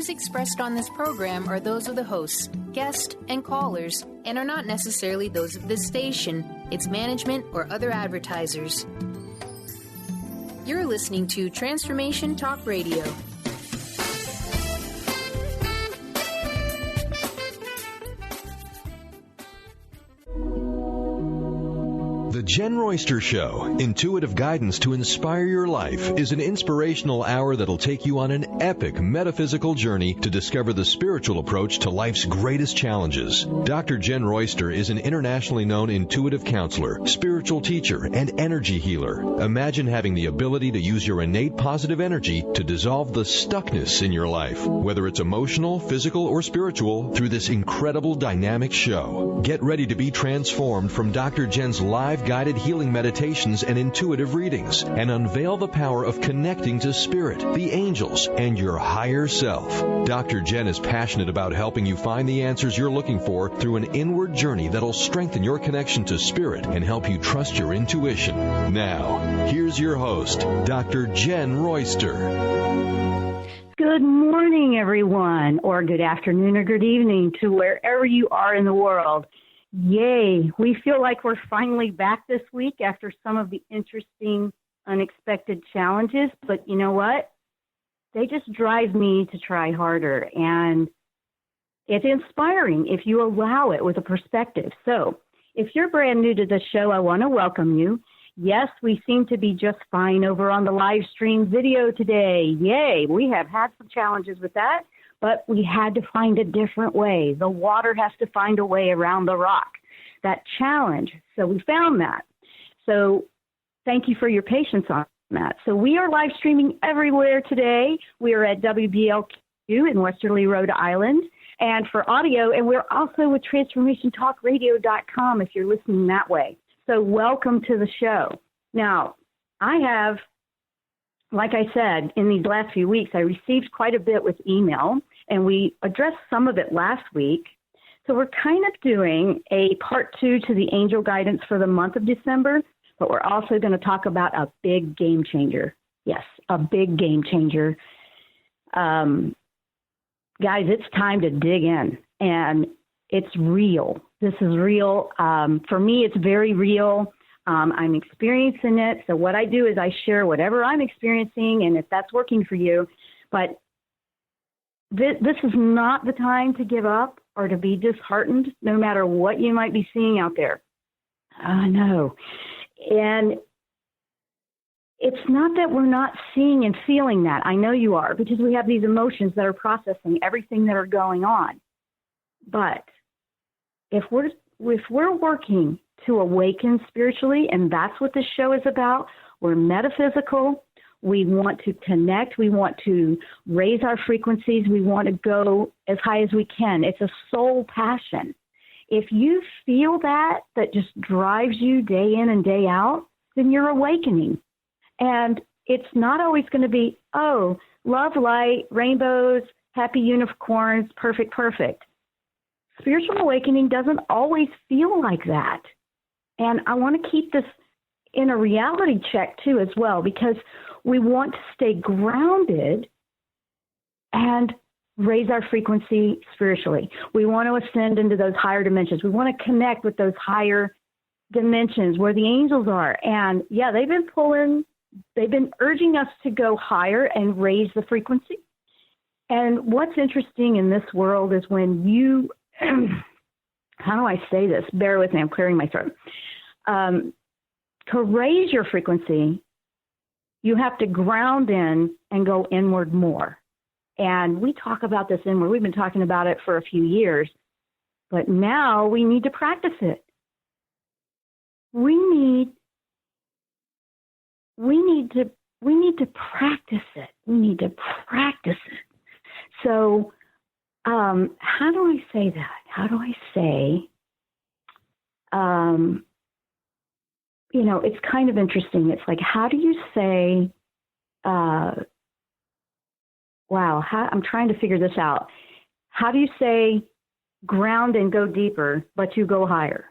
views expressed on this program are those of the hosts, guests, and callers, and are not necessarily those of this station, its management, or other advertisers. You're listening to Transformation Talk Radio. The Jenn-Royster-Show, intuitive guidance to inspire your life, is an inspirational hour that'll take you on an epic metaphysical journey to discover the spiritual approach to life's greatest challenges. Dr. Jenn Royster is an internationally known intuitive counselor, spiritual teacher, and energy healer. Imagine having the ability to use your innate positive energy to dissolve the stuckness in your life, whether it's emotional, physical, or spiritual, through this incredible dynamic show. Get ready to be transformed from Dr. Jenn's live guided healing meditations and intuitive readings, and unveil the power of connecting to spirit, the angels, and your higher self. Dr. Jenn is passionate about helping you find the answers you're looking for through an inward journey that'll strengthen your connection to spirit and help you trust your intuition. Now, here's your host, Dr. Jenn Royster. Good morning, everyone, or good afternoon or good evening to wherever you are in the world. Yay, we feel like we're finally back this week after some of the interesting, unexpected challenges, but you know what? They just drive me to try harder, and it's inspiring if you allow it with a perspective. So, if you're brand new to the show, I want to welcome you. Yes, we seem to be just fine over on the live stream video today. Yay, we have had some challenges with that. But we had to find a different way. The water has to find a way around the rock. That challenge. So we found that. So thank you for your patience on that. So we are live streaming everywhere today. We are at WBLQ in Westerly, Rhode Island. And for audio, and we're also with TransformationTalkRadio.com if you're listening that way. So welcome to the show. Now, I have, like I said, in these last few weeks, I received quite a bit with email, and we addressed some of it last week. So we're kind of doing a part 2 to the angel guidance for the month of December, but we're also going to talk about a big game changer. Yes, a big game changer. Guys, it's time to dig in, and it's real. This is real. For me, it's very real. I'm experiencing it. So what I do is I share whatever I'm experiencing, and if that's working for you. But this is not the time to give up or to be disheartened, no matter what you might be seeing out there. No. And it's not that we're not seeing and feeling that. I know you are, because we have these emotions that are processing everything that are going on. But if we're working to awaken spiritually, and that's what this show is about. We're metaphysical. We want to connect. We want to raise our frequencies. We want to go as high as we can. It's a soul passion. If you feel that just drives you day in and day out, then you're awakening. And it's not always going to be, oh, love, light, rainbows, happy unicorns, perfect. Spiritual awakening doesn't always feel like that. And I want to keep this in a reality check, too, as well, because we want to stay grounded and raise our frequency spiritually. We want to ascend into those higher dimensions. We want to connect with those higher dimensions where the angels are. And, yeah, they've been urging us to go higher and raise the frequency. And what's interesting in this world is when you, how do I say this? Bear with me, I'm clearing my throat. To raise your frequency, you have to ground in and go inward more. And we talk about this inward. We've been talking about it for a few years, but now we need to practice it. We need to practice it. We need to practice it. So, how do I say that? How do I say, it's kind of interesting. It's like, how do you say, I'm trying to figure this out. How do you say ground and go deeper, but you go higher?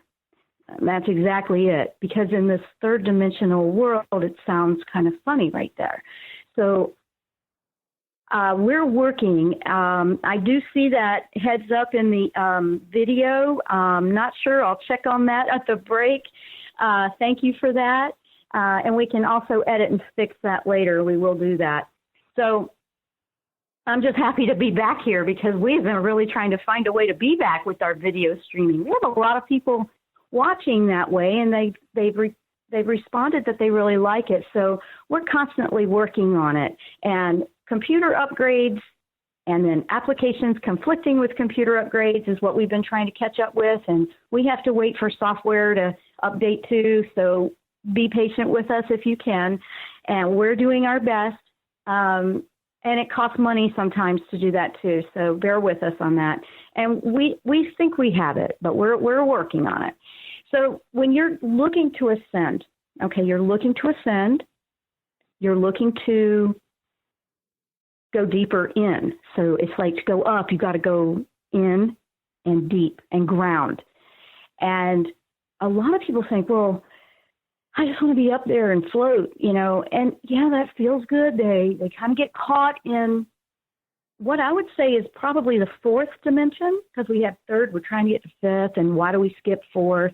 And that's exactly it. Because in this third dimensional world, it sounds kind of funny right there. So We're working. I do see that heads up in the video. Not sure. I'll check on that at the break. Thank you for that. And we can also edit and fix that later. We will do that. So I'm just happy to be back here because we've been really trying to find a way to be back with our video streaming. We have a lot of people watching that way, and they've responded that they really like it. So we're constantly working on it. And computer upgrades and then applications conflicting with computer upgrades is what we've been trying to catch up with. And we have to wait for software to update too. So be patient with us if you can. And we're doing our best. And it costs money sometimes to do that too. So bear with us on that. And we think we have it, but we're working on it. So when you're looking to ascend, okay, you're looking to ascend, you're looking to go deeper in. So it's like to go up, you got to go in and deep and ground. And a lot of people think, well, I just want to be up there and float, and yeah, that feels good. They kind of get caught in what I would say is probably the fourth dimension, because we have third, we're trying to get to fifth, and why do we skip fourth?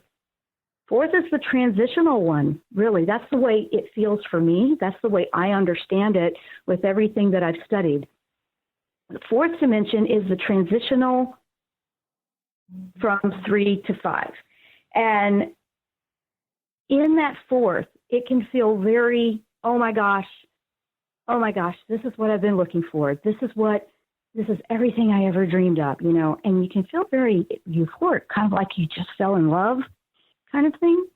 Fourth is the transitional one, really. That's the way it feels for me. That's the way I understand it with everything that I've studied. The fourth dimension is the transitional from 3 to 5. And in that fourth, it can feel very, oh my gosh, this is what I've been looking for. This is everything I ever dreamed of, and you can feel very euphoric, kind of like you just fell in love kind of thing.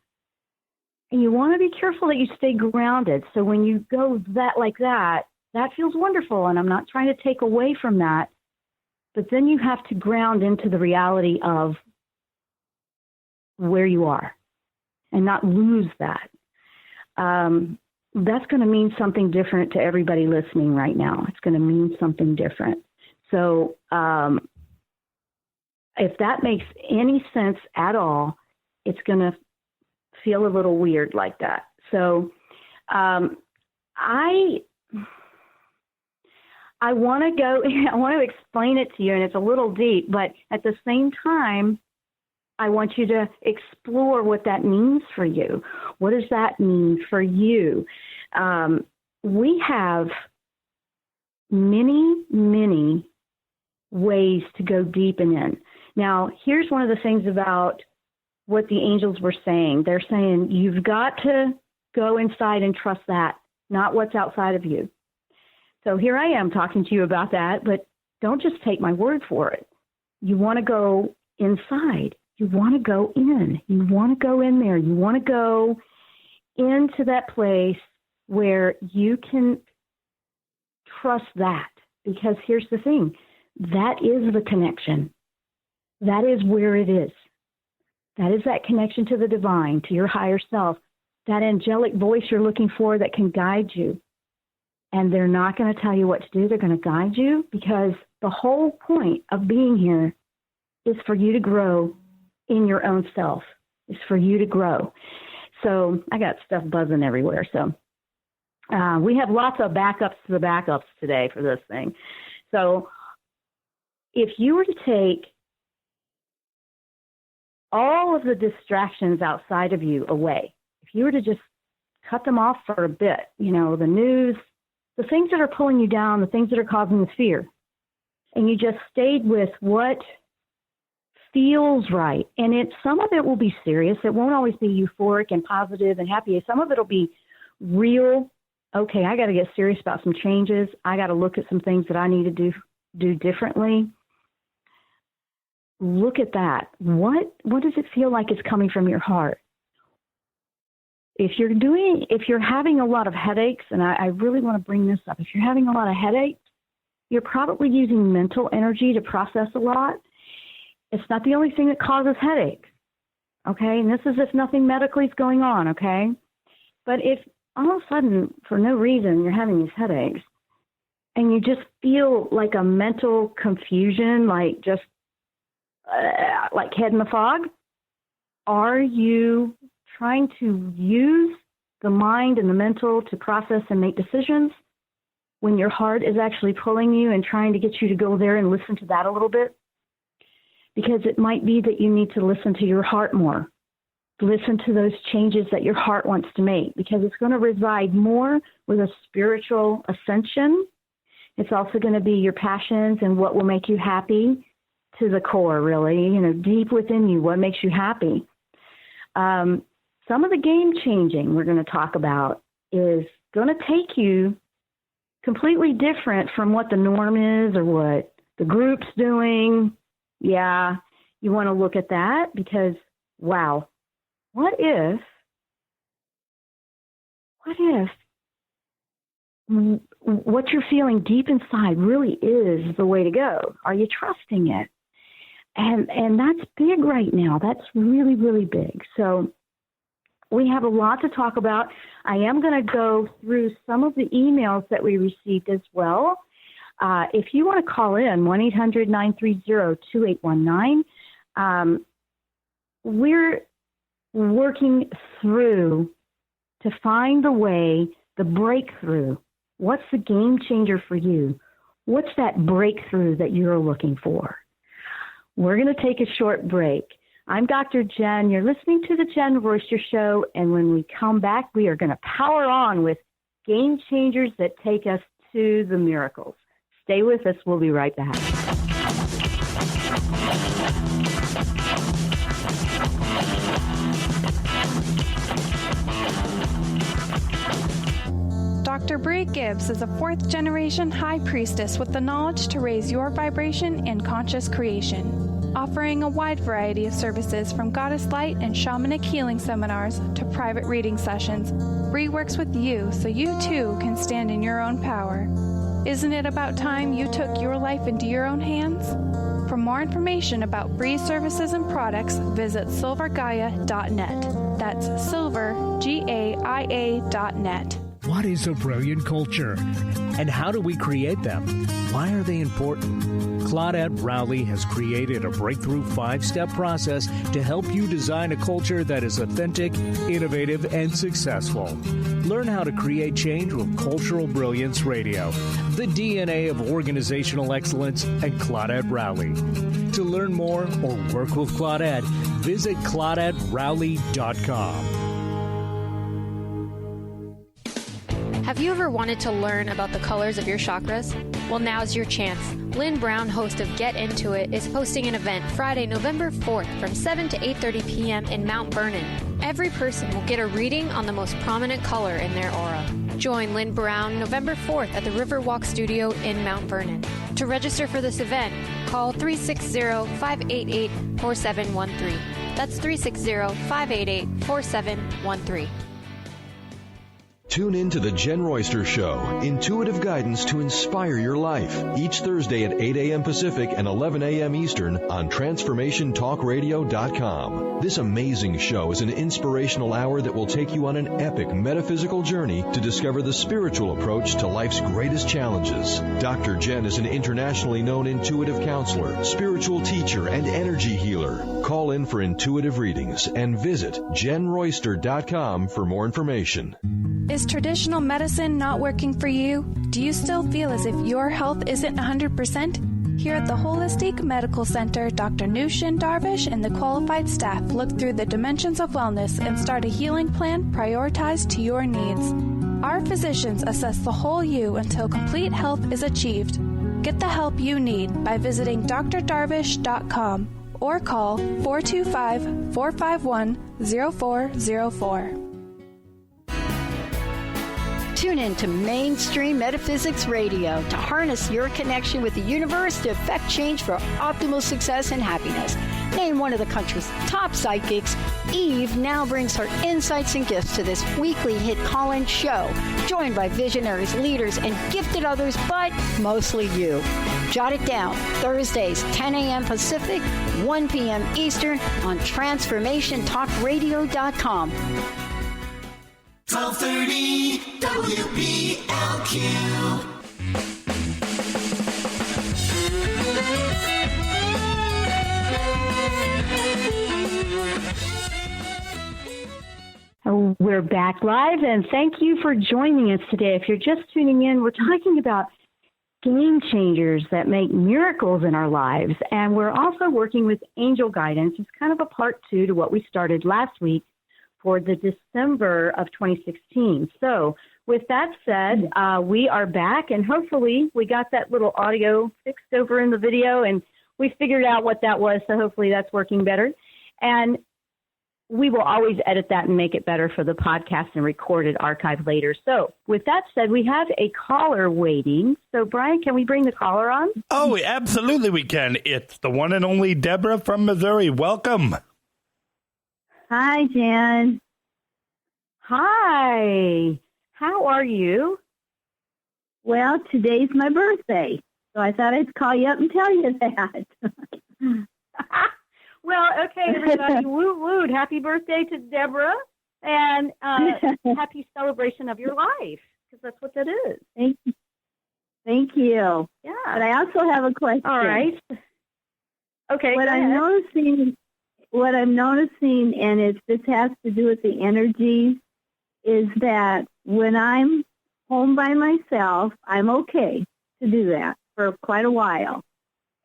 And you want to be careful that you stay grounded. So when you go that feels wonderful. And I'm not trying to take away from that, but then you have to ground into the reality of where you are and not lose that. That's going to mean something different to everybody listening right now. It's going to mean something different. So if that makes any sense at all, it's going to feel a little weird like that. So I want to go, I want to explain it to you, and it's a little deep, but at the same time, I want you to explore what that means for you. What does that mean for you? We have many, many ways to go deep and in. Now, here's one of the things about what the angels were saying. They're saying, you've got to go inside and trust that, not what's outside of you. So here I am talking to you about that, but don't just take my word for it. You want to go inside. You want to go in. You want to go in there. You want to go into that place where you can trust that. Because here's the thing. That is the connection. That is where it is. That is that connection to the divine, to your higher self, that angelic voice you're looking for that can guide you. And they're not going to tell you what to do. They're going to guide you, because the whole point of being here is for you to grow in your own self. It's for you to grow. So I got stuff buzzing everywhere. So we have lots of backups to the backups today for this thing. So if you were to take all of the distractions outside of you away, if you were to just cut them off for a bit, the news, the things that are pulling you down, the things that are causing the fear, and you just stayed with what feels right. And some of it will be serious. It won't always be euphoric and positive and happy. Some of it will be real. Okay, I got to get serious about some changes. I got to look at some things that I need to do differently. Look at that. What does it feel like is coming from your heart? If you're having a lot of headaches, and I really want to bring this up, if you're having a lot of headaches, you're probably using mental energy to process a lot. It's not the only thing that causes headaches, okay? And this is if nothing medically is going on, okay? But if all of a sudden, for no reason, you're having these headaches, and you just feel like a mental confusion, like just like head in the fog, are you trying to use the mind and the mental to process and make decisions? when your heart is actually pulling you and trying to get you to go there and listen to that a little bit? Because it might be that you need to listen to your heart more. Listen to those changes that your heart wants to make, because it's going to reside more with a spiritual ascension. It's also going to be your passions and what will make you happy to the core, really, deep within you, what makes you happy. Some of the game changing we're going to talk about is going to take you completely different from what the norm is or what the group's doing. Yeah, you want to look at that because, wow, what if what you're feeling deep inside really is the way to go? Are you trusting it? And that's big right now. That's really, really big. So we have a lot to talk about. I am going to go through some of the emails that we received as well. If you want to call in, 1-800-930-2819. We're working through to find the way, the breakthrough. What's the game changer for you? What's that breakthrough that you're looking for? We're going to take a short break. I'm Dr. Jenn. You're listening to the Jenn-Royster Show, and when we come back, we are going to power on with game changers that take us to the miracles. Stay with us. We'll be right back. Dr. Bree Gibbs is a fourth-generation high priestess with the knowledge to raise your vibration in conscious creation, offering a wide variety of services from goddess light and shamanic healing seminars to private reading sessions. Bree works with you so you too can stand in your own power. Isn't it about time you took your life into your own hands? For more information about Bree's services and products, visit silvergaia.net. That's silvergaia.net. What is a brilliant culture? And how do we create them? Why are they important? Claudette Rowley has created a breakthrough 5-step process to help you design a culture that is authentic, innovative, and successful. Learn how to create change with Cultural Brilliance Radio, the DNA of organizational excellence, and Claudette Rowley. To learn more or work with Claudette, visit ClaudetteRowley.com. Have you ever wanted to learn about the colors of your chakras? Well, now's your chance. Lynn Brown, host of Get Into It, is hosting an event Friday, November 4th from 7 to 8:30 p.m. in Mount Vernon. Every person will get a reading on the most prominent color in their aura. Join Lynn Brown November 4th at the Riverwalk Studio in Mount Vernon. To register for this event, call 360-588-4713. That's 360-588-4713. Tune in to the Jenn Royster Show, intuitive guidance to inspire your life, each Thursday at 8 a.m. Pacific and 11 a.m. Eastern on TransformationTalkRadio.com. This amazing show is an inspirational hour that will take you on an epic metaphysical journey to discover the spiritual approach to life's greatest challenges. Dr. Jenn is an internationally known intuitive counselor, spiritual teacher, and energy healer. Call in for intuitive readings and visit JennRoyster.com for more information. Is traditional medicine not working for you? Do you still feel as if your health isn't 100%? Here at the Holistic Medical Center, Dr. Nushin Darvish and the qualified staff look through the dimensions of wellness and start a healing plan prioritized to your needs. Our physicians assess the whole you until complete health is achieved. Get the help you need by visiting drdarvish.com or call 425-451-0404. Tune in to Mainstream Metaphysics Radio to harness your connection with the universe to effect change for optimal success and happiness. Named one of the country's top psychics, Eve now brings her insights and gifts to this weekly hit call-in show, joined by visionaries, leaders, and gifted others, but mostly you. Jot it down, Thursdays, 10 a.m. Pacific, 1 p.m. Eastern on TransformationTalkRadio.com. 1230 WBLQ. we're back live, and thank you for joining us today. If you're just tuning in, we're talking about game changers that make miracles in our lives, and we're also working with angel guidance. It's kind of a part 2 to what we started last week for the December of 2016. So with that said, we are back, and hopefully we got that little audio fixed over in the video, and we figured out what that was, so hopefully that's working better. And we will always edit that and make it better for the podcast and record it archive later. So with that said, we have a caller waiting. So Brian, can we bring the caller on? Oh, absolutely we can. It's the one and only Deborah from Missouri. Welcome. Hi, Jen. Hi. How are you? Well, today's my birthday, so I thought I'd call you up and tell you that. Well, okay, everybody, woot. Happy birthday to Deborah, and happy celebration of your life, because that's what that is. Thank you. Yeah. But I also have a question. All right. Okay. What I'm noticing, and this has to do with the energies, is that when I'm home by myself, I'm okay to do that for quite a while.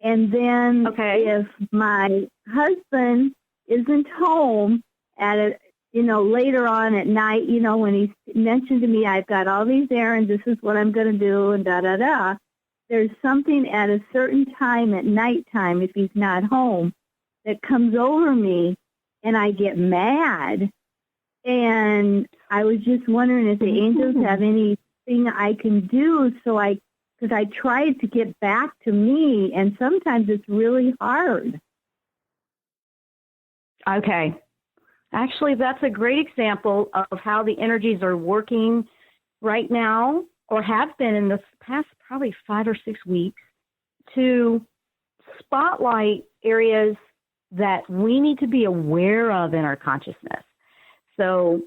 And then if my husband isn't home later on at night, when he mentioned to me, I've got all these errands, this is what I'm going to do, and da-da-da, there's something at a certain time at nighttime, if he's not home, that comes over me, and I get mad. And I was just wondering if the angels have anything I can do because I tried to get back to me, and sometimes it's really hard. Okay. Actually, that's a great example of how the energies are working right now, or have been in the past probably 5 or 6 weeks, to spotlight areas that we need to be aware of in our consciousness. So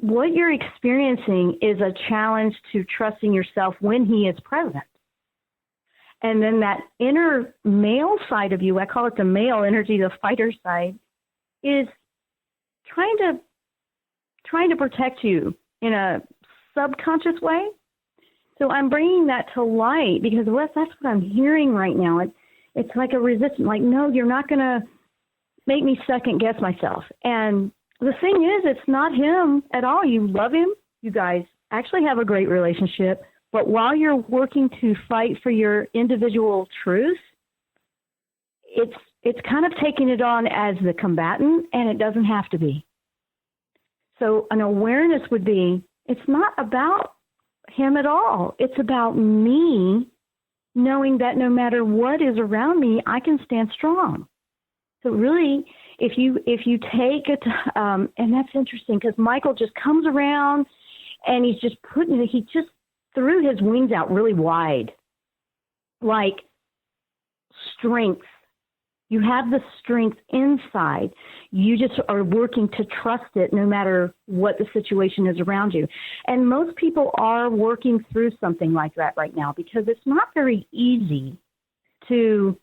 what you're experiencing is a challenge to trusting yourself when he is present. And then that inner male side of you, I call it the male energy, the fighter side, is trying to protect you in a subconscious way. So I'm bringing that to light because that's what I'm hearing right now. It's like a resistance, like, no, you're not going to make me second guess myself. And the thing is, it's not him at all. You love him. You guys actually have a great relationship. But while you're working to fight for your individual truth, it's kind of taking it on as the combatant, and it doesn't have to be. So an awareness would be, it's not about him at all. It's about me knowing that no matter what is around me, I can stand strong. So really, if you take it, and that's interesting because Michael just comes around and he just threw his wings out really wide, like strength. You have the strength inside. You just are working to trust it no matter what the situation is around you. And most people are working through something like that right now because it's not very easy to,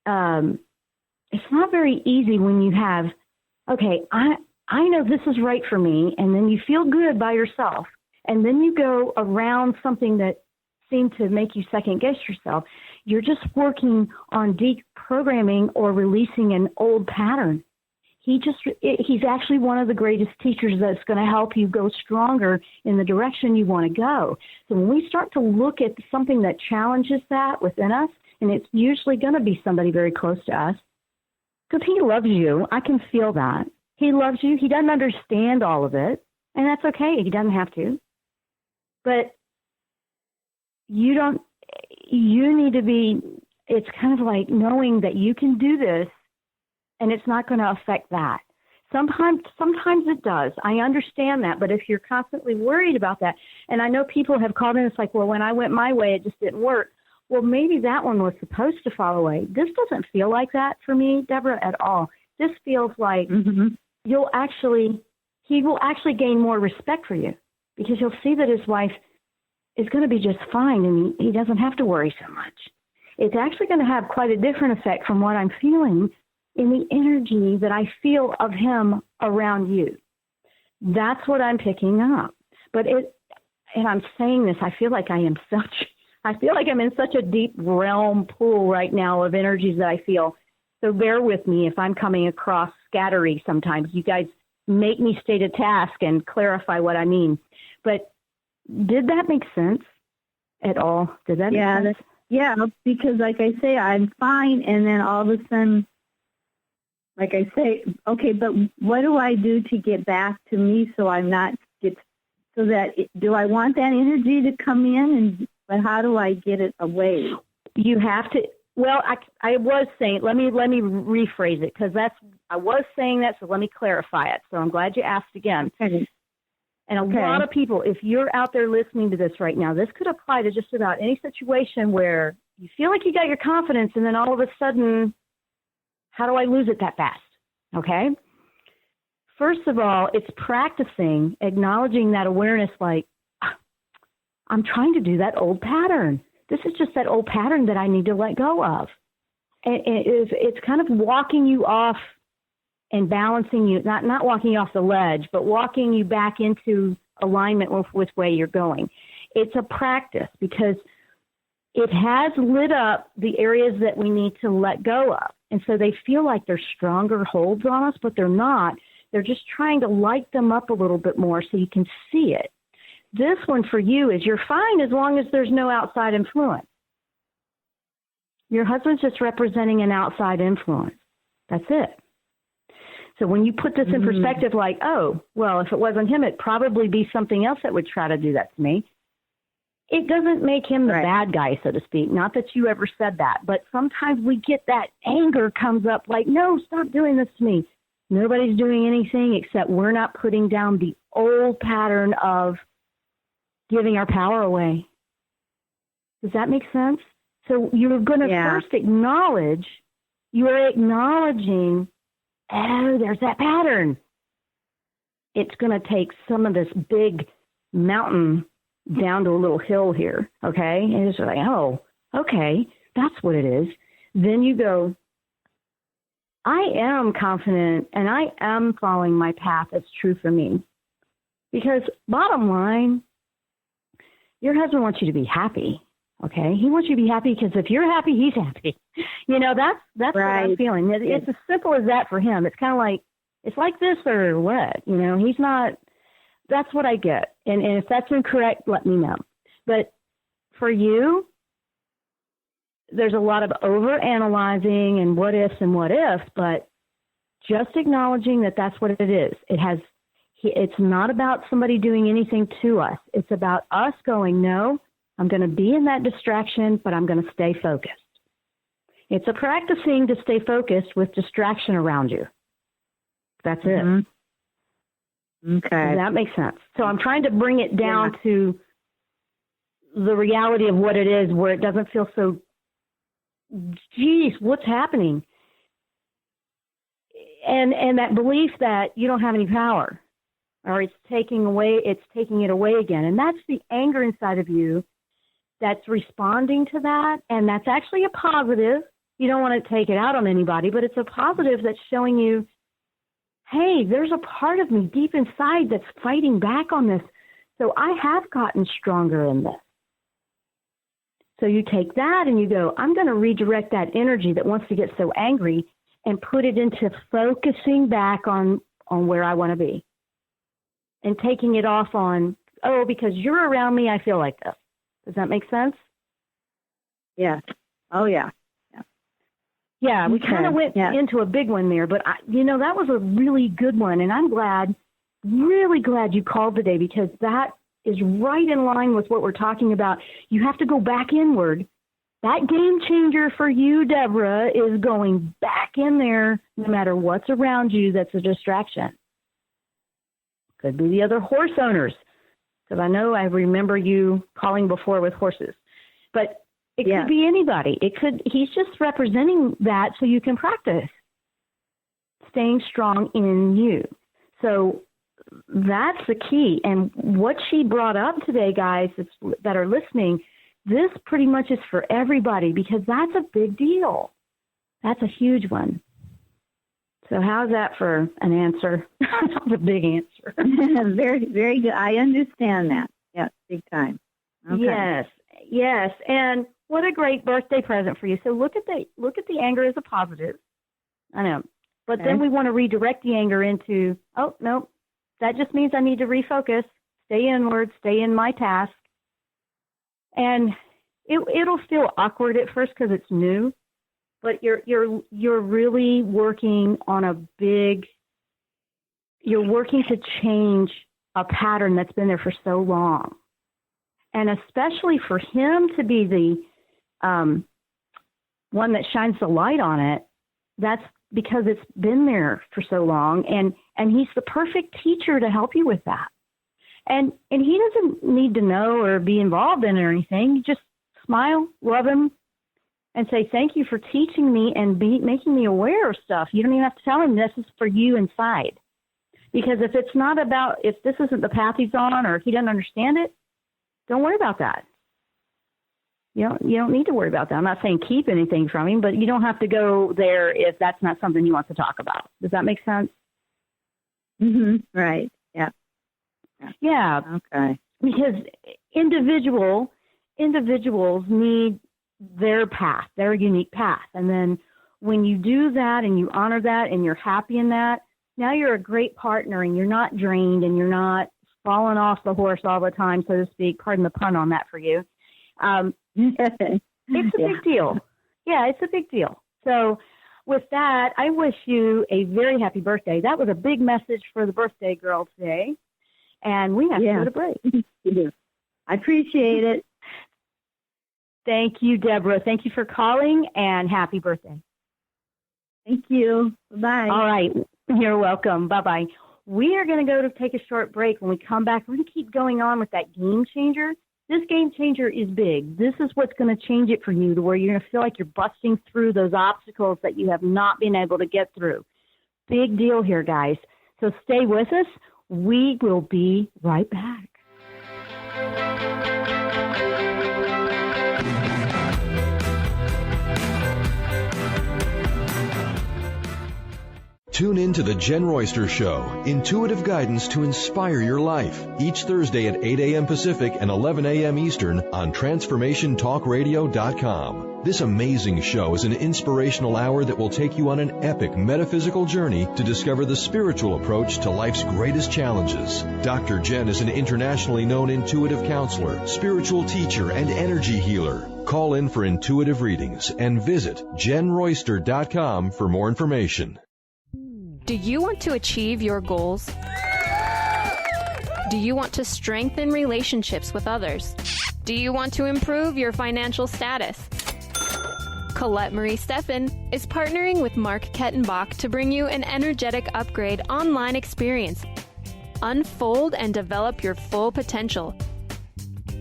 it's not very easy when you have, okay, I know this is right for me, and then you feel good by yourself, and then you go around something that seemed to make you second guess yourself. You're just working on deprogramming or releasing an old pattern. He's actually one of the greatest teachers that's going to help you go stronger in the direction you want to go. So when we start to look at something that challenges that within us, and it's usually going to be somebody very close to us, because he loves you. I can feel that. He loves you. He doesn't understand all of it, and that's okay. He doesn't have to. But you need to be, it's kind of like knowing that you can do this and it's not going to affect that. Sometimes it does. I understand that. But if you're constantly worried about that, and I know people have called in, it's like, well, when I went my way, it just didn't work. Well, maybe that one was supposed to fall away. This doesn't feel like that for me, Deborah, at all. This feels like he will actually gain more respect for you because he'll see that his wife is going to be just fine and he doesn't have to worry so much. It's actually going to have quite a different effect from what I'm feeling in the energy that I feel of him around you. That's what I'm picking up. And I'm saying this, I feel like I'm in such a deep realm pool right now of energies that I feel. So bear with me if I'm coming across scattery sometimes. You guys make me state a task and clarify what I mean. But did that make sense at all? Did that make sense? Yeah, because like I say, I'm fine, and then all of a sudden, like I say, okay, but what do I do to get back to me so I'm not so that do I want that energy to come in, but how do I get it away? You have to. Well, I was saying. Let me rephrase it because I was saying that. So let me clarify it. So I'm glad you asked again. Okay. And a lot of people, if you're out there listening to this right now, this could apply to just about any situation where you feel like you got your confidence, and then all of a sudden, how do I lose it that fast? Okay. First of all, it's practicing acknowledging that awareness like, I'm trying to do that old pattern. This is just that old pattern that I need to let go of. And it's kind of walking you off and balancing you, not walking you off the ledge, but walking you back into alignment with which way you're going. It's a practice because it has lit up the areas that we need to let go of. And so they feel like they're stronger holds on us, but they're not. They're just trying to light them up a little bit more so you can see it. This one for you is you're fine as long as there's no outside influence. Your husband's just representing an outside influence. That's it. So when you put this in perspective like, oh, well, if it wasn't him, it'd probably be something else that would try to do that to me. It doesn't make him the bad guy, so to speak. Not that you ever said that, but sometimes we get that anger comes up like, no, stop doing this to me. Nobody's doing anything except we're not putting down the old pattern of giving our power away. Does that make sense? So you're going to first acknowledge, you are acknowledging, oh, there's that pattern. It's going to take some of this big mountain down to a little hill here, okay? And it's like, oh, okay, that's what it is. Then you go, I am confident and I am following my path that's true for me. Because bottom line, your husband wants you to be happy, okay? He wants you to be happy because if you're happy, he's happy. You know, that's what I'm feeling. It's as simple as that for him. It's kind of like, it's like this or what? You know, he's not, that's what I get. And if that's incorrect, let me know. But for you, there's a lot of overanalyzing and what ifs and what ifs, but just acknowledging that that's what it is. It's not about somebody doing anything to us. It's about us going, no, I'm going to be in that distraction, but I'm going to stay focused. It's a practicing to stay focused with distraction around you. That's it. Okay. Does that make sense? So I'm trying to bring it down to the reality of what it is where it doesn't feel so, geez, what's happening? And that belief that you don't have any power or it's taking it away again. And that's the anger inside of you that's responding to that. And that's actually a positive. You don't want to take it out on anybody, but it's a positive that's showing you, hey, there's a part of me deep inside that's fighting back on this. So I have gotten stronger in this. So you take that and you go, I'm going to redirect that energy that wants to get so angry and put it into focusing back on where I want to be. And taking it off on, oh, because you're around me, I feel like this. Does that make sense? Yeah. Oh, yeah. Yeah, we kind of went into a big one there, but, that was a really good one. And I'm really glad you called today because that is right in line with what we're talking about. You have to go back inward. That game changer for you, Deborah, is going back in there no matter what's around you that's a distraction. Could be the other horse owners, because I remember you calling before with horses. But it could be anybody. He's just representing that so you can practice staying strong in you. So that's the key. And what she brought up today, guys, that are listening, this pretty much is for everybody because that's a big deal. That's a huge one. So how's that for an answer? That's a big answer. Very, very good. I understand that. Yeah, big time. Okay. Yes. And what a great birthday present for you. So look at the anger as a positive. I know. But then we want to redirect the anger into, oh, no, that just means I need to refocus, stay inward, stay in my task. And it'll feel awkward at first because it's new, but you're really working on you're working to change a pattern that's been there for so long. And especially for him to be the one that shines the light on it, that's because it's been there for so long. And he's the perfect teacher to help you with that. And he doesn't need to know or be involved in it or anything. You just smile, love him, and say, thank you for teaching me and making me aware of stuff. You don't even have to tell him this is for you inside. Because if this isn't the path he's on or if he doesn't understand it, don't worry about that. You don't need to worry about that. I'm not saying keep anything from him, but you don't have to go there if that's not something you want to talk about. Does that make sense? Mm-hmm. Right. Yeah. Yeah. Okay. Because individuals need their path, their unique path. And then when you do that and you honor that and you're happy in that, now you're a great partner and you're not drained and you're not falling off the horse all the time, so to speak. Pardon the pun on that for you. It's a big deal. Yeah, it's a big deal. So with that, I wish you a very happy birthday. That was a big message for the birthday girl today. And we have to go to break. You do. I appreciate it. Thank you, Deborah. Thank you for calling, and happy birthday. Thank you. Bye. All right. You're welcome. Bye-bye. We are going to go to take a short break. When we come back, we're going to keep going on with that game changer. This game changer is big. This is what's going to change it for you to where you're going to feel like you're busting through those obstacles that you have not been able to get through. Big deal here, guys. So stay with us. We will be right back. Tune in to the Jenn Royster Show, intuitive guidance to inspire your life, each Thursday at 8 a.m. Pacific and 11 a.m. Eastern on TransformationTalkRadio.com. This amazing show is an inspirational hour that will take you on an epic metaphysical journey to discover the spiritual approach to life's greatest challenges. Dr. Jenn is an internationally known intuitive counselor, spiritual teacher, and energy healer. Call in for intuitive readings and visit JenRoyster.com for more information. Do you want to achieve your goals? Do you want to strengthen relationships with others? Do you want to improve your financial status? Colette Marie Steffen is partnering with Mark Kettenbach to bring you an energetic upgrade online experience. Unfold and develop your full potential.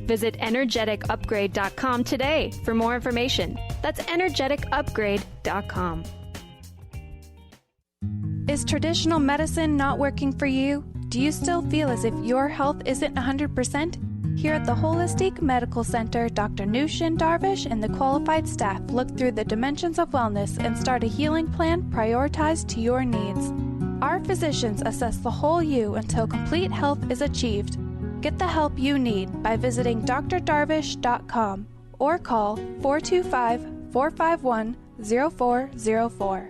Visit energeticupgrade.com today for more information. That's energeticupgrade.com. Is traditional medicine not working for you? Do you still feel as if your health isn't 100%? Here at the Holistic Medical Center, Dr. Nushin Darvish and the qualified staff look through the dimensions of wellness and start a healing plan prioritized to your needs. Our physicians assess the whole you until complete health is achieved. Get the help you need by visiting drdarvish.com or call 425-451-0404.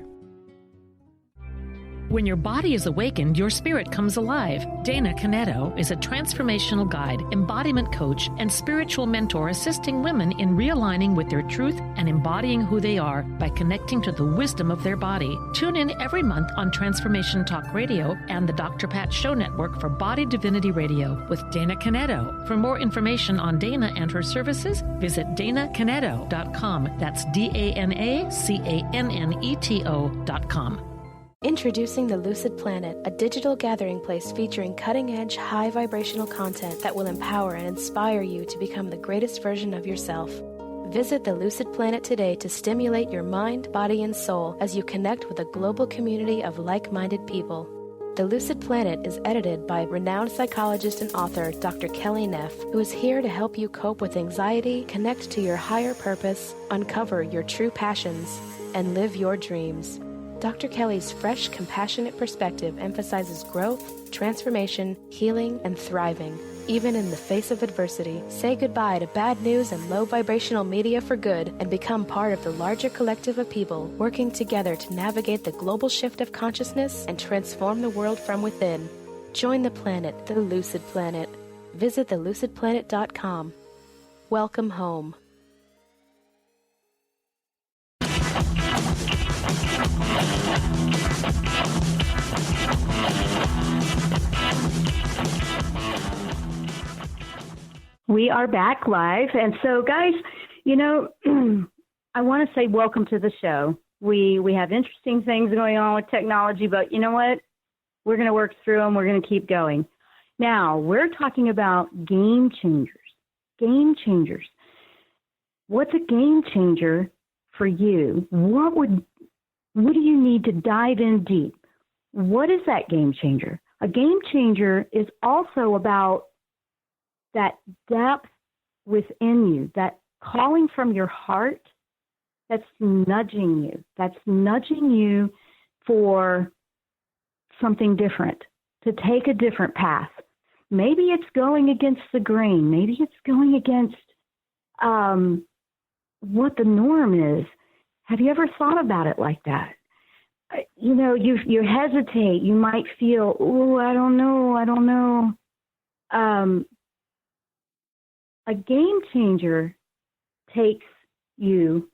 When your body is awakened, your spirit comes alive. Dana Canetto is a transformational guide, embodiment coach, and spiritual mentor assisting women in realigning with their truth and embodying who they are by connecting to the wisdom of their body. Tune in every month on Transformation Talk Radio and the Dr. Pat Show Network for Body Divinity Radio with Dana Canetto. For more information on Dana and her services, visit DanaCanetto.com. That's DanaCanneto.com. Introducing the Lucid Planet, a digital gathering place featuring cutting-edge, high-vibrational content that will empower and inspire you to become the greatest version of yourself. Visit the Lucid Planet today to stimulate your mind, body, and soul as you connect with a global community of like-minded people. The Lucid Planet is edited by renowned psychologist and author Dr. Kelly Neff, who is here to help you cope with anxiety, connect to your higher purpose, uncover your true passions, and live your dreams. Dr. Kelly's fresh, compassionate perspective emphasizes growth, transformation, healing, and thriving. Even in the face of adversity, say goodbye to bad news and low vibrational media for good and become part of the larger collective of people working together to navigate the global shift of consciousness and transform the world from within. Join the planet, the Lucid Planet. Visit thelucidplanet.com. Welcome home. We are back live. And so, guys, I want to say welcome to the show. We have interesting things going on with technology, but you know what? We're going to work through them. We're going to keep going. Now, we're talking about game changers. Game changers. What's a game changer for you? What do you need to dive in deep? What is that game changer? A game changer is also about that depth within you, that calling from your heart that's nudging you for something different, to take a different path. Maybe it's going against the grain. Maybe it's going against what the norm is. Have you ever thought about it like that? You hesitate. You might feel, I don't know. A game changer takes you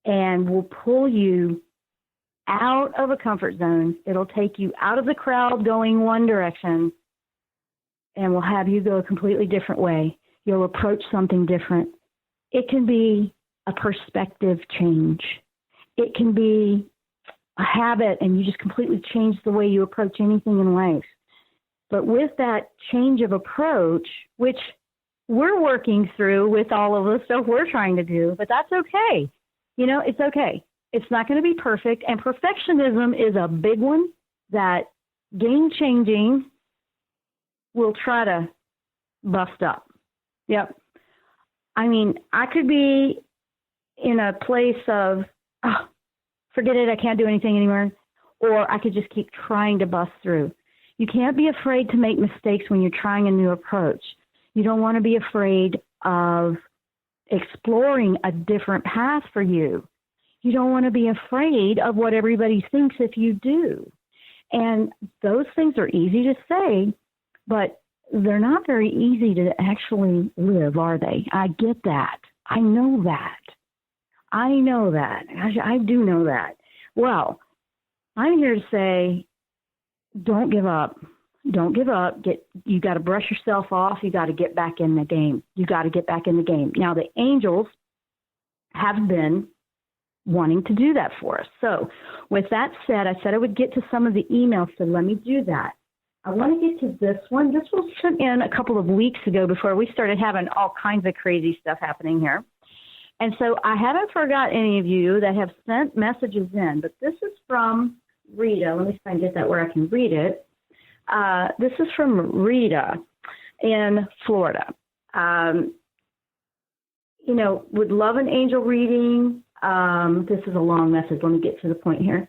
and will pull you out of a comfort zone. It'll take you out of the crowd going one direction and will have you go a completely different way. You'll approach something different. It can be a perspective change. It can be a habit, and you just completely change the way you approach anything in life. But with that change of approach, which we're working through with all of the stuff we're trying to do, but that's okay. It's okay. It's not going to be perfect. And perfectionism is a big one that game changing will try to bust up. Yep. I mean, I could be in a place of, forget it, I can't do anything anymore. Or I could just keep trying to bust through. You can't be afraid to make mistakes when you're trying a new approach. You don't want to be afraid of exploring a different path for you. You don't want to be afraid of what everybody thinks if you do. And those things are easy to say, but they're not very easy to actually live, are they? I get that. I know that. I do know that. Well, I'm here to say, don't give up. Don't give up. You got to brush yourself off. You got to get back in the game. Now, the angels have been wanting to do that for us. So with that said, I said I would get to some of the emails, so let me do that. I want to get to this one. This was sent in a couple of weeks ago before we started having all kinds of crazy stuff happening here. And so I haven't forgot any of you that have sent messages in, but this is from Rita. Let me see if I can get that where I can read it. This is from Rita in Florida. Would love an angel reading. This is a long message. Let me get to the point here.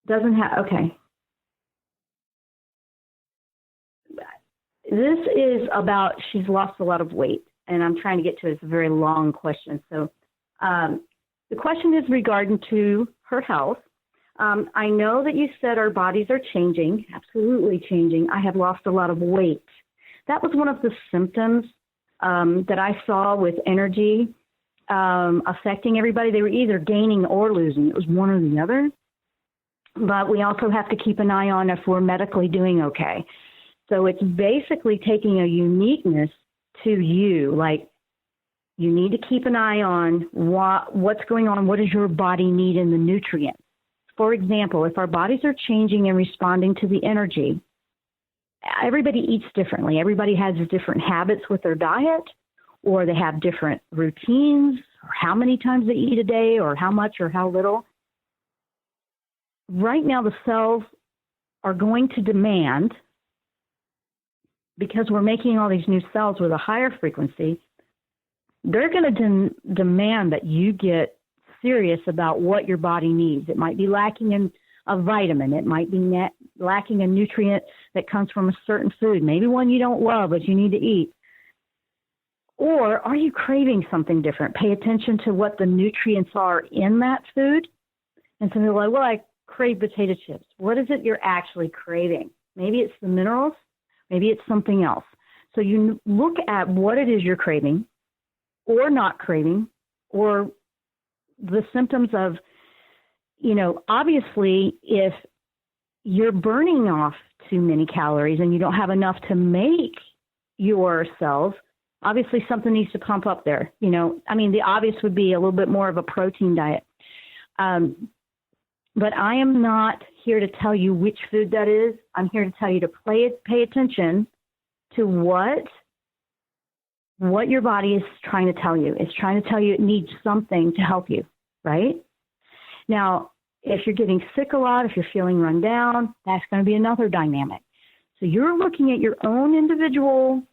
Okay. This is about, she's lost a lot of weight, and I'm trying to get to it. It's a very long question. So the question is regarding to her health. I know that you said our bodies are changing, absolutely changing. I have lost a lot of weight. That was one of the symptoms that I saw with energy affecting everybody. They were either gaining or losing. It was one or the other. But we also have to keep an eye on if we're medically doing okay. So it's basically taking a uniqueness to you, like you need to keep an eye on what's going on, what does your body need in the nutrients. For example, if our bodies are changing and responding to the energy, everybody eats differently. Everybody has different habits with their diet, or they have different routines, or how many times they eat a day, or how much or how little. Right now, the cells are going to demand, because we're making all these new cells with a higher frequency, they're going to demand that you get serious about what your body needs. It might be lacking in a vitamin. It might be lacking a nutrient that comes from a certain food, maybe one you don't love but you need to eat. Or are you craving something different? Pay attention to what the nutrients are in that food. And so they're like, well, I crave potato chips. What is it you're actually craving? Maybe it's the minerals. Maybe it's something else. So you look at what it is you're craving or not craving, or the symptoms of, obviously if you're burning off too many calories and you don't have enough to make your cells, obviously something needs to pump up there. The obvious would be a little bit more of a protein diet. But I am not here to tell you which food that is. I'm here to tell you to pay attention to what your body is trying to tell you. It's trying to tell you it needs something to help you, right? Now, if you're getting sick a lot, if you're feeling run down, that's going to be another dynamic. So you're looking at your own individual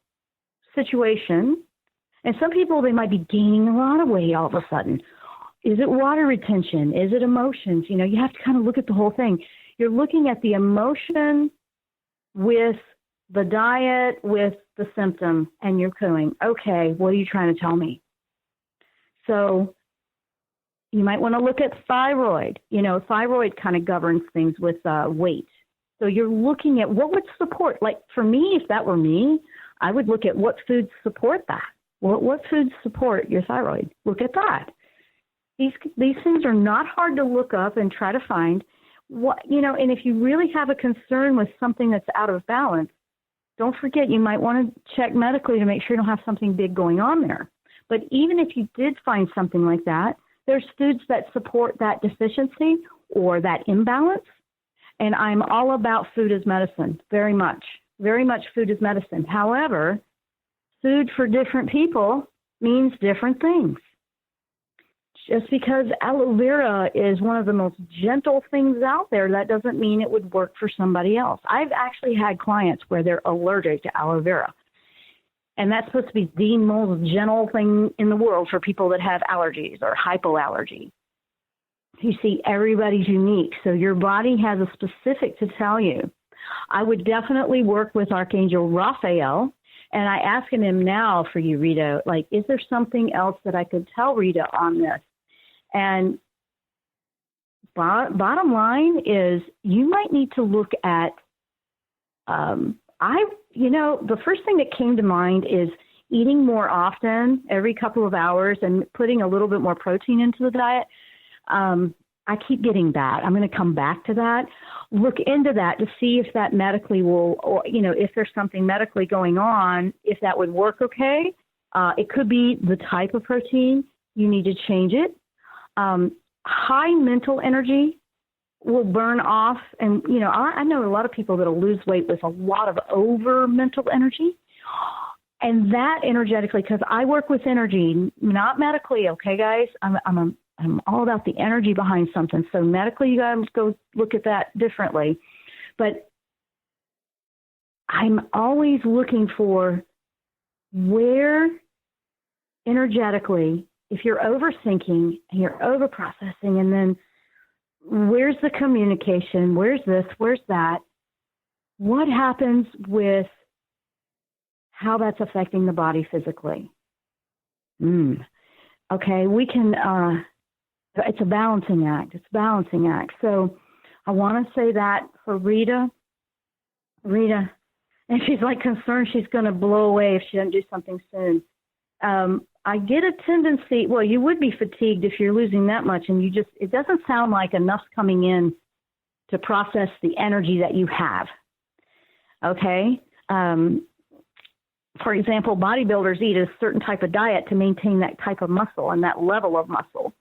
situation. And some people, they might be gaining a lot of weight all of a sudden. Is it water retention? Is it emotions? You have to kind of look at the whole thing. You're looking at the emotion with the diet, with the symptom, and you're going, okay, what are you trying to tell me? So you might want to look at thyroid. Thyroid kind of governs things with weight. So you're looking at what would support. Like for me, if that were me, I would look at what foods support that. What foods support your thyroid? Look at that. These things are not hard to look up and try to find. And if you really have a concern with something that's out of balance, don't forget you might want to check medically to make sure you don't have something big going on there. But even if you did find something like that, there's foods that support that deficiency or that imbalance. And I'm all about food as medicine, very much. Very much food as medicine. However, food for different people means different things. Just because aloe vera is one of the most gentle things out there, that doesn't mean it would work for somebody else. I've actually had clients where they're allergic to aloe vera. And that's supposed to be the most gentle thing in the world for people that have allergies or hypoallergy. You see, everybody's unique. So your body has a specific to tell you. I would definitely work with Archangel Raphael. And I ask him now for you, Rita, is there something else that I could tell Rita on this? And bottom line is you might need to look at, the first thing that came to mind is eating more often, every couple of hours, and putting a little bit more protein into the diet. I keep getting that. I'm going to come back to that. Look into that to see if that medically will, or, if there's something medically going on, if that would work okay. It could be the type of protein. You need to change it. High mental energy will burn off. And, I know a lot of people that'll lose weight with a lot of over mental energy. And that energetically, because I work with energy, not medically, okay, guys? I'm all about the energy behind something. So medically, you got to go look at that differently. But I'm always looking for where energetically, if you're overthinking and you're overprocessing, and then where's the communication? Where's this? Where's that? What happens with how that's affecting the body physically? Okay, we can, it's a balancing act. It's a balancing act. So I want to say that for Rita, and she's concerned she's going to blow away if she doesn't do something soon. I get a tendency, well, you would be fatigued if you're losing that much, and it doesn't sound like enough's coming in to process the energy that you have. Okay? For example, bodybuilders eat a certain type of diet to maintain that type of muscle and that level of muscle.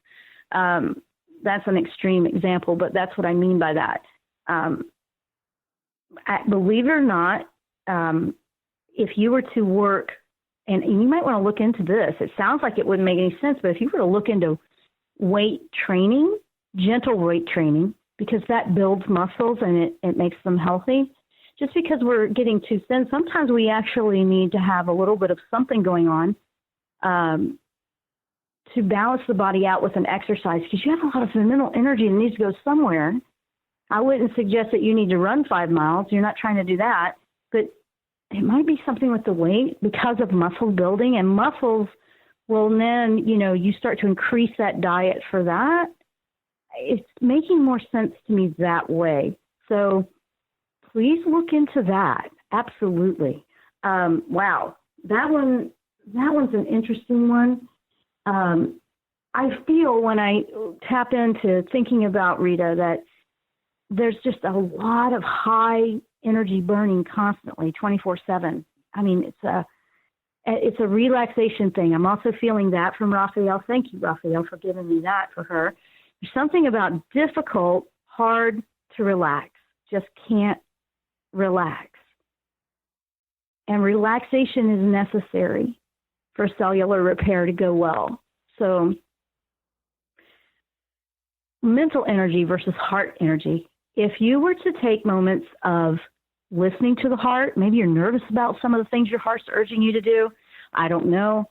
That's an extreme example, but that's what I mean by that. Believe it or not, if you were to work, and you might want to look into this. It sounds like it wouldn't make any sense, but if you were to look into weight training, gentle weight training, because that builds muscles and it makes them healthy. Just because we're getting too thin, sometimes we actually need to have a little bit of something going on to balance the body out with an exercise, because you have a lot of mental energy that needs to go somewhere. I wouldn't suggest that you need to run 5 miles. You're not trying to do that. But it might be something with the weight because of muscle building, and muscles will then, you start to increase that diet for that. It's making more sense to me that way. So please look into that. Absolutely. Wow. That one's an interesting one. I feel when I tap into thinking about Rita that there's just a lot of high energy burning constantly, 24/7. I mean, it's a relaxation thing. I'm also feeling that from Raphael. Thank you, Raphael, for giving me that for her. There's something about difficult, hard to relax. Just can't relax. And relaxation is necessary for cellular repair to go well. So mental energy versus heart energy. If you were to take moments of listening to the heart, maybe you're nervous about some of the things your heart's urging you to do. I don't know.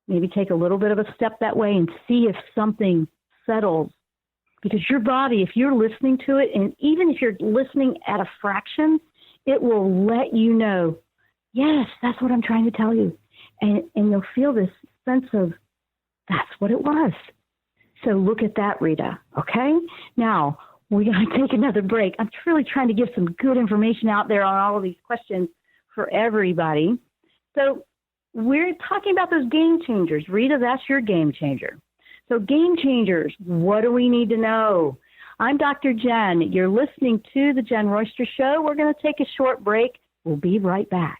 Maybe take a little bit of a step that way and see if something settles. Because your body, if you're listening to it, and even if you're listening at a fraction, it will let you know, yes, that's what I'm trying to tell you. And you'll feel this sense of, that's what it was. So look at that, Rita, okay? Now, we're going to take another break. I'm really trying to give some good information out there on all of these questions for everybody. So we're talking about those game changers. Rita, that's your game changer. So game changers, what do we need to know? I'm Dr. Jenn. You're listening to The Jenn Royster Show. We're going to take a short break. We'll be right back.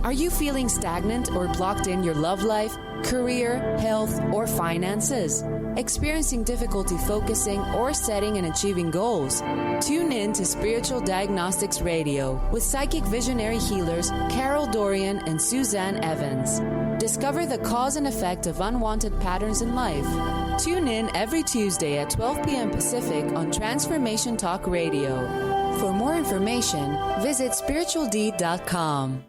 Are you feeling stagnant or blocked in your love life, career, health, or finances? Experiencing difficulty focusing or setting and achieving goals? Tune in to Spiritual Diagnostics Radio with psychic visionary healers Carol Dorian and Suzanne Evans. Discover the cause and effect of unwanted patterns in life. Tune in every Tuesday at 12 p.m. Pacific on Transformation Talk Radio. For more information, visit spiritualdeed.com.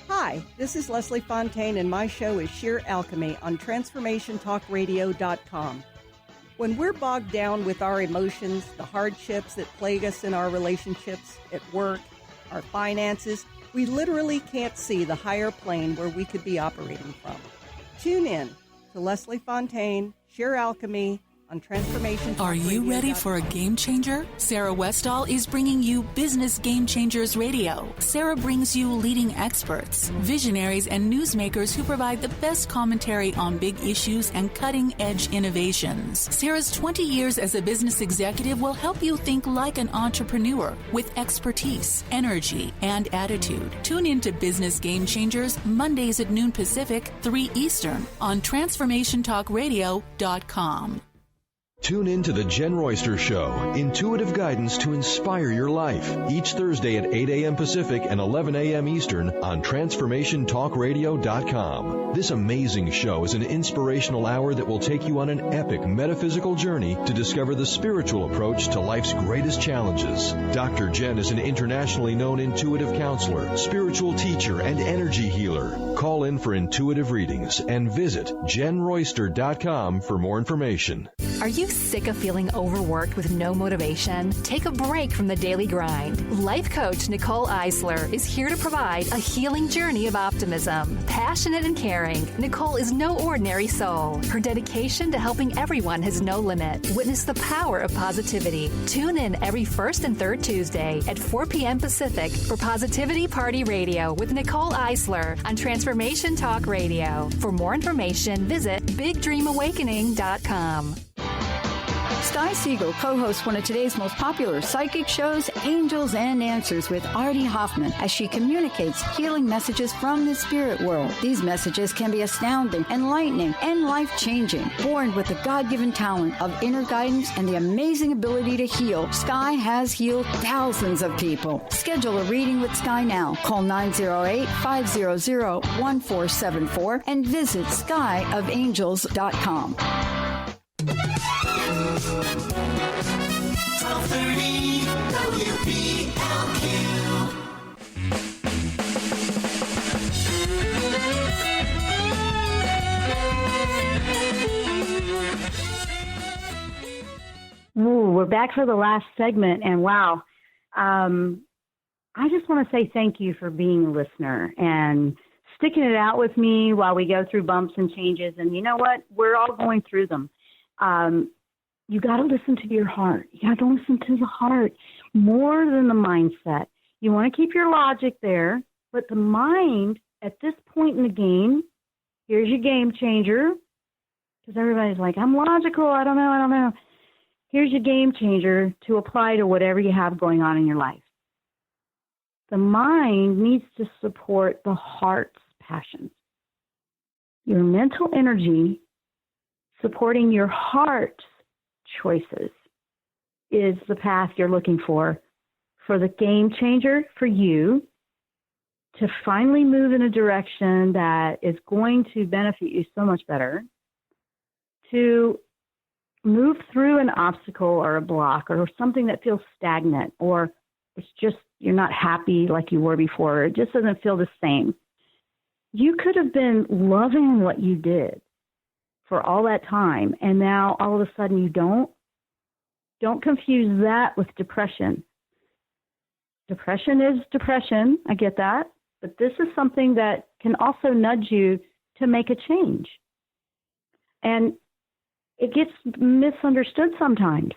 Hi, this is Leslie Fontaine, and my show is Sheer Alchemy on TransformationTalkRadio.com. When we're bogged down with our emotions, the hardships that plague us in our relationships, at work, our finances, we literally can't see the higher plane where we could be operating from. Tune in to Leslie Fontaine, Sheer Alchemy, on Transformation. Are you ready for a game changer? Sarah Westall is bringing you Business Game Changers Radio. Sarah brings you leading experts, visionaries, and newsmakers who provide the best commentary on big issues and cutting-edge innovations. Sarah's 20 years as a business executive will help you think like an entrepreneur with expertise, energy, and attitude. Tune in to Business Game Changers Mondays at noon Pacific, 3 Eastern on TransformationTalkRadio.com. Tune in to the Jenn Royster Show, intuitive guidance to inspire your life, each Thursday at 8 a.m. Pacific and 11 a.m. Eastern on TransformationTalkRadio.com. This amazing show is an inspirational hour that will take you on an epic metaphysical journey to discover the spiritual approach to life's greatest challenges. Dr. Jenn is an internationally known intuitive counselor, spiritual teacher, and energy healer. Call in for intuitive readings and visit JennRoyster.com for more information. Are you sick of feeling overworked with no motivation? Take a break from the daily grind. Life coach Nicole Eisler is here to provide a healing journey of optimism. Passionate and caring, Nicole is no ordinary soul. Her dedication to helping everyone has no limit. Witness the power of positivity. Tune in every first and third Tuesday at 4 p.m. Pacific for Positivity Party Radio with Nicole Eisler on Transformation Talk Radio. For more information, visit BigDreamAwakening.com. Sky Siegel co-hosts one of today's most popular psychic shows, Angels and Answers, with Artie Hoffman, as she communicates healing messages from the spirit world. These messages can be astounding, enlightening, and life-changing. Born with the God-given talent of inner guidance and the amazing ability to heal, Sky has healed thousands of people. Schedule a reading with Sky now. Call 908-500-1474 and visit skyofangels.com. 1230 WBLQ. Ooh, we're back for the last segment, and wow, I just want to say thank you for being a listener and sticking it out with me while we go through bumps and changes. And you know what? We're all going through them. You got to listen to your heart. You got to listen to the heart more than the mindset. You want to keep your logic there, but the mind at this point in the game, here's your game changer, because everybody's like, I'm logical. I don't know. Here's your game changer to apply to whatever you have going on in your life. The mind needs to support the heart's passions. Your mental energy supporting your heart's choices is the path you're looking for the game changer for you to finally move in a direction that is going to benefit you so much better, to move through an obstacle or a block or something that feels stagnant, or it's just you're not happy like you were before. It just doesn't feel the same. You could have been loving what you did for all that time, and now all of a sudden you don't. Don't confuse that with depression. Depression is depression. I get that. But this is something that can also nudge you to make a change. And it gets misunderstood sometimes.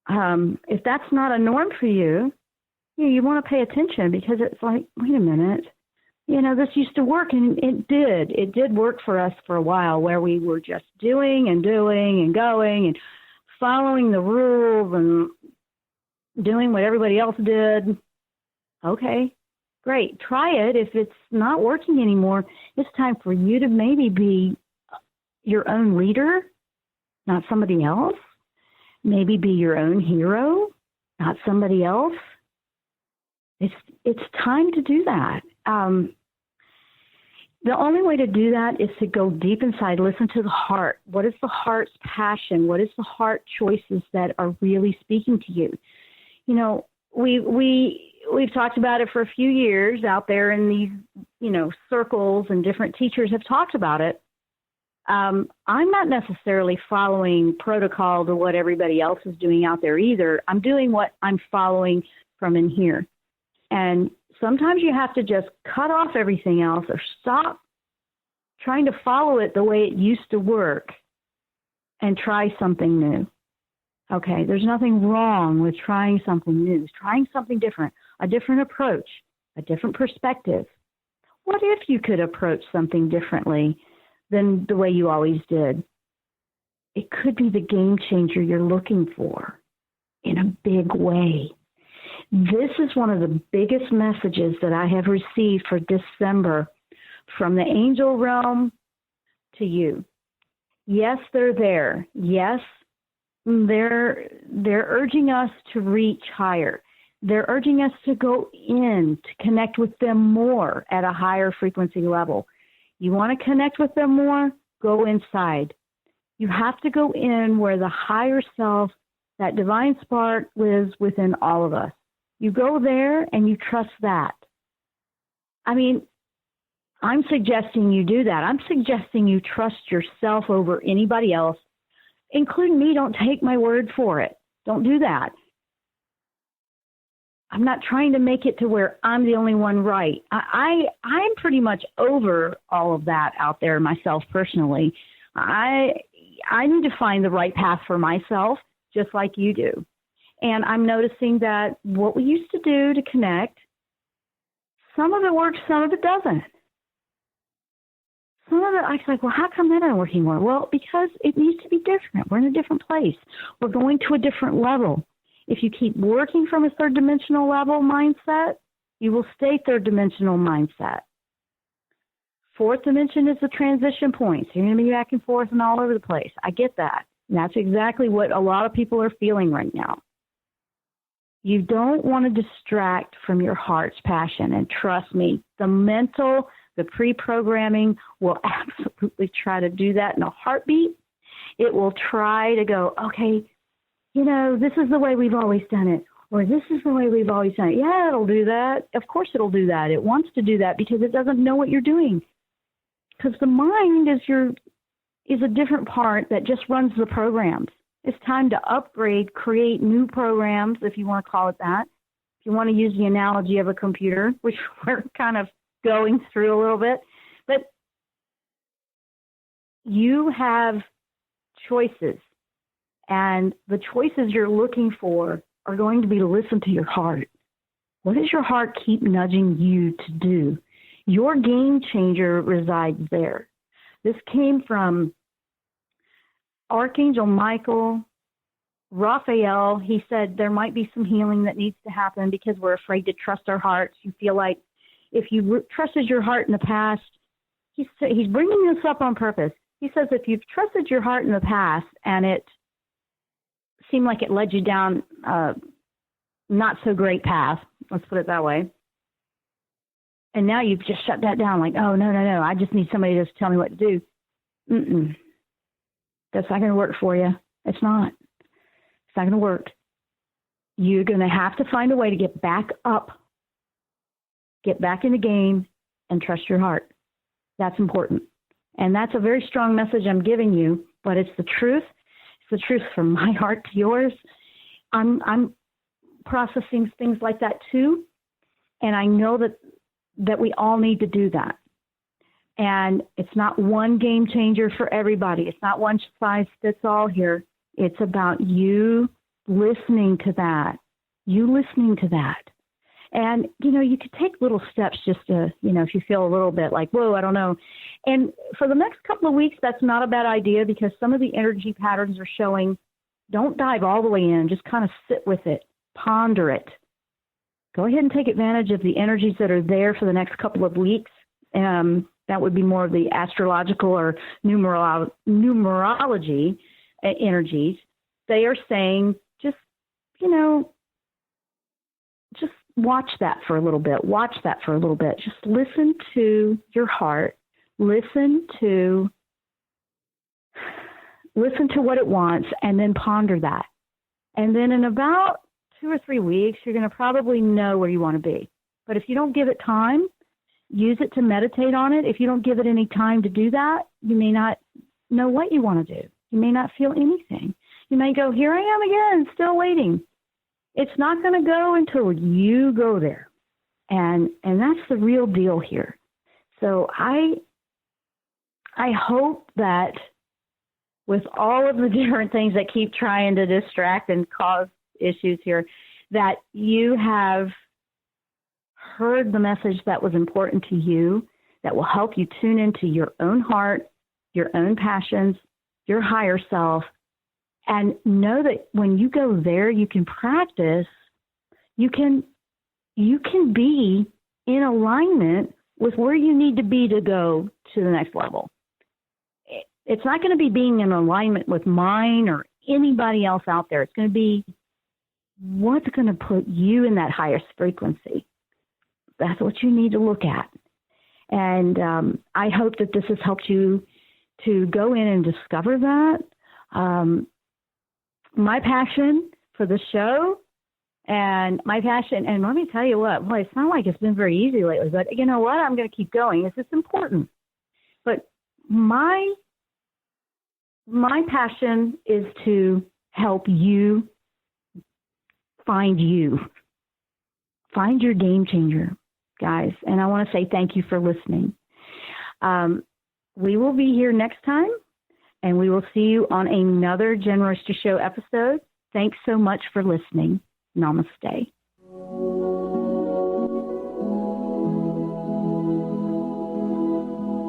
If that's not a norm for you, you want to pay attention, because it's like, wait a minute, this used to work, and it did. It did work for us for a while, where we were just doing and going and following the rules and doing what everybody else did. Okay, great. Try it. If it's not working anymore, it's time for you to maybe be your own leader, not somebody else. Maybe be your own hero, not somebody else. It's time to do that. The only way to do that is to go deep inside, listen to the heart. What is the heart's passion? What is the heart choices that are really speaking to you? We've talked about it for a few years out there in these, circles, and different teachers have talked about it. I'm not necessarily following protocol to what everybody else is doing out there either. I'm doing what I'm following from in here. And sometimes you have to just cut off everything else, or stop trying to follow it the way it used to work and try something new. Okay, there's nothing wrong with trying something new, trying something different, a different approach, a different perspective. What if you could approach something differently than the way you always did? It could be the game changer you're looking for in a big way. This is one of the biggest messages that I have received for December from the angel realm to you. Yes, they're there. Yes, they're urging us to reach higher. They're urging us to go in, to connect with them more at a higher frequency level. You want to connect with them more? Go inside. You have to go in where the higher self, that divine spark, lives within all of us. You go there and you trust that. I'm suggesting you do that. I'm suggesting you trust yourself over anybody else, including me. Don't take my word for it. Don't do that. I'm not trying to make it to where I'm the only one right. I'm pretty much over all of that out there myself personally. I need to find the right path for myself, just like you do. And I'm noticing that what we used to do to connect, some of it works, some of it doesn't. some of it, I was like, well, how come that isn't working more? Well, because it needs to be different. We're in a different place. We're going to a different level. If you keep working from a third dimensional level mindset, you will stay third dimensional mindset. Fourth dimension is the transition point. So you're going to be back and forth and all over the place. I get that. And that's exactly what a lot of people are feeling right now. You don't want to distract from your heart's passion. And trust me, the pre-programming will absolutely try to do that in a heartbeat. It will try to go, okay, this is the way we've always done it. Or this is the way we've always done it. Yeah, it'll do that. Of course it'll do that. It wants to do that because it doesn't know what you're doing. Because the mind is a different part that just runs the programs. It's time to upgrade, create new programs, if you want to call it that. If you want to use the analogy of a computer, which we're kind of going through a little bit. But you have choices. And the choices you're looking for are going to be to listen to your heart. What does your heart keep nudging you to do? Your game changer resides there. This came from Archangel Michael, Raphael. He said there might be some healing that needs to happen because we're afraid to trust our hearts. You feel like if you trusted your heart in the past, he's bringing this up on purpose. He says if you've trusted your heart in the past and it seemed like it led you down not so great path, let's put it that way, and now you've just shut that down like, oh, no, I just need somebody to just tell me what to do. That's not going to work for you. It's not. It's not going to work. You're going to have to find a way to get back up, get back in the game, and trust your heart. That's important. And that's a very strong message I'm giving you, but it's the truth. It's the truth from my heart to yours. I'm processing things like that too, and I know that we all need to do that. And it's not one game changer for everybody. It's not one size fits all here. It's about you listening to that. And, you could take little steps just to, if you feel a little bit like, whoa, I don't know. And for the next couple of weeks, that's not a bad idea because some of the energy patterns are showing, don't dive all the way in. Just kind of sit with it, ponder it. Go ahead and take advantage of the energies that are there for the next couple of weeks. That would be more of the astrological or numerology energies. They are saying, just watch that for a little bit. Just listen to your heart. Listen to what it wants and then ponder that. And then in about 2 or 3 weeks, you're going to probably know where you want to be. But if you don't give it time, use it to meditate on it. If you don't give it any time to do that, you may not know what you want to do. You may not feel anything. You may go, here I am again, still waiting. It's not going to go until you go there. And that's the real deal here. So I hope that with all of the different things that keep trying to distract and cause issues here, that you have heard the message that was important to you, that will help you tune into your own heart, your own passions, your higher self, and know that when you go there, you can practice, you can be in alignment with where you need to be to go to the next level. It's not going to be being in alignment with mine or anybody else out there. It's going to be what's going to put you in that highest frequency. That's what you need to look at. And I hope that this has helped you to go in and discover that. My passion for the show and my passion, and let me tell you what, boy, it's not like it's been very easy lately, but you know what? I'm going to keep going. It's just important. But my passion is to help you. Find your game changer, guys. And I want to say thank you for listening. We will be here next time, and we will see you on another Jenn Royster Show episode. Thanks so much for listening. Namaste.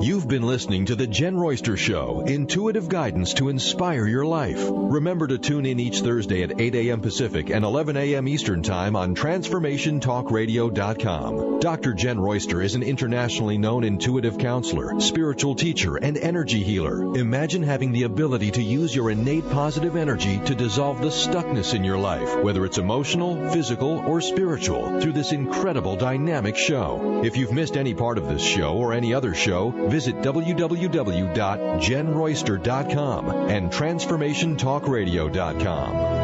You've You've been listening to The Jenn Royster Show, intuitive guidance to inspire your life. Remember to tune in each Thursday at 8 a.m. Pacific and 11 a.m. Eastern Time on TransformationTalkRadio.com. Dr. Jenn Royster is an internationally known intuitive counselor, spiritual teacher, and energy healer. Imagine having the ability to use your innate positive energy to dissolve the stuckness in your life, whether it's emotional, physical, or spiritual, through this incredible dynamic show. If you've missed any part of this show or any other show, visit www.jenn-royster.com and TransformationTalkRadio.com.